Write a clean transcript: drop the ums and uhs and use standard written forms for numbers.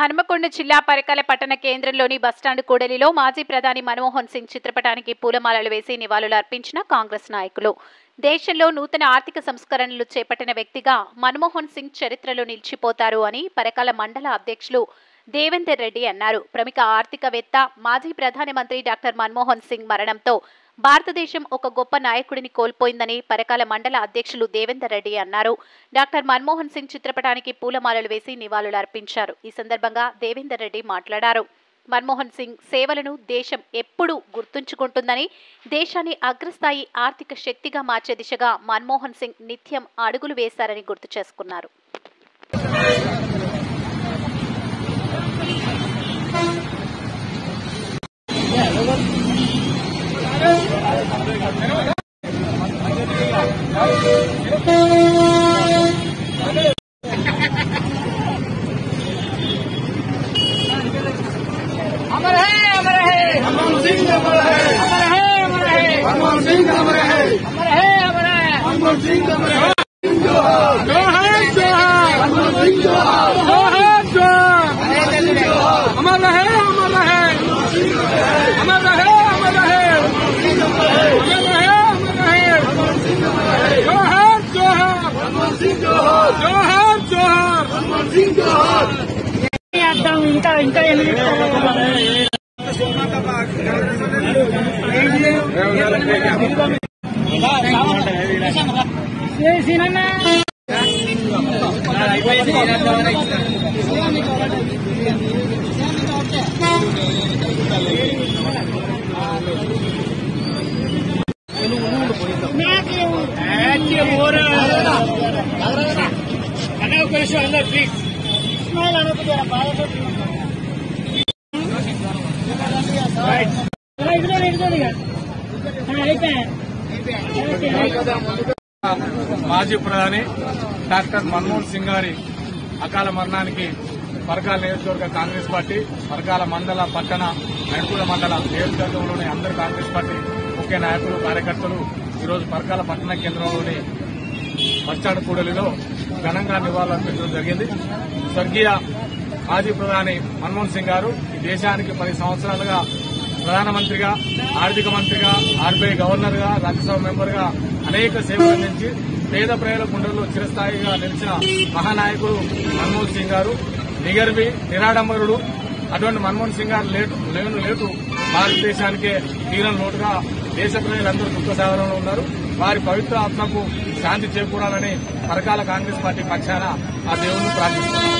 హనుమకొండ జిల్లా పరకాల పట్టణ కేంద్రంలోని బస్టాండ్ కూడలిలో మాజీ ప్రధాని మన్మోహన్ సింగ్ చిత్రపటానికి పూలమాలలు వేసి నివాళులు అర్పించిన కాంగ్రెస్ నాయకులు. దేశంలో నూతన ఆర్థిక సంస్కరణలు చేపట్టిన వ్యక్తిగా మన్మోహన్ సింగ్ చరిత్రలో నిలిచిపోతారు అని పరకాల మండల అధ్యక్షులు దేవేందర్ రెడ్డి అన్నారు. ప్రముఖ ఆర్థికవేత్త మాజీ ప్రధానమంత్రి డాక్టర్ మన్మోహన్ సింగ్ మరణంతో భారతదేశం ఒక గొప్ప నాయకుడిని కోల్పోయిందని పరకాల మండల అధ్యక్షులు దేవేందర్ రెడ్డి అన్నారు. డాక్టర్ మన్మోహన్ సింగ్ చిత్రపటానికి పూలమాలలు వేసి నివాళులు అర్పించారు. ఈ సందర్భంగా దేవేందర్ రెడ్డి మాట్లాడారు. మన్మోహన్ సింగ్ సేవలను దేశం ఎప్పుడూ గుర్తుంచుకుంటుందని, దేశాన్ని అగ్రస్థాయి ఆర్థిక శక్తిగా మార్చే దిశగా మన్మోహన్ సింగ్ నిత్యం అడుగులు వేశారని గుర్తు చేసుకున్నారు. अमर है मनमोहन सिंह, अमर है मनमोहन सिंह, अमर है मनमोहन सिंह, अमर है जोहार जोहार मनमोहन सिंह, जोहार जोहार अमर रहे अमर रहे अमर रहे अमर रहे जोहार जोहार मनमोहन सिंह, जोहार जोहार मनमोहन सिंह, जोहार ఇంకా ఇంకా ప్లీజ్ మాజీ ప్రధాని డాక్టర్ మన్మోహన్ సింగ్ గారి అకాల మరణానికి పరకాల నియోజకవర్గ కాంగ్రెస్ పార్టీ, పరకాల మండల పట్టణ నడుపుల మండల నియోజకవర్గంలోని అందరు కాంగ్రెస్ పార్టీ ముఖ్య నాయకులు, కార్యకర్తలు ఈరోజు పరకాల పట్టణ కేంద్రంలోని బస్టాండ్ కూడలిలో ఘనంగా నివాళులర్పించడం జరిగింది. స్వర్గీయ మాజీ ప్రధాని మన్మోహన్ సింగ్ గారు ఈ దేశానికి 10 సంవత్సరాలుగా ప్రధానమంత్రిగా, ఆర్థిక మంత్రిగా, ఆర్బీఐ గవర్నర్గా, రాజ్యసభ మెంబర్గా అనేక సేవలు అందించి పేద ప్రజల గుండెల్లో చిరస్థాయిగా నిలిచిన మహానాయకుడు మన్మోహన్ సింగ్ గారు. నిగర్వి, నిరాడంబరుడు. అటువంటి మన్మోహన్ సింగ్ గారు లేటు భారతదేశానికే తీరని లోటుగా దేశ ప్రజలందరూ దుఃఖసాగరంలో ఉన్నారు. వారి పవిత్ర ఆత్మకు శాంతి చేకూరాలని పరకాల కాంగ్రెస్ పార్టీ పక్షాన ఆ దేవుణ్ణి ప్రార్థిస్తున్నారు.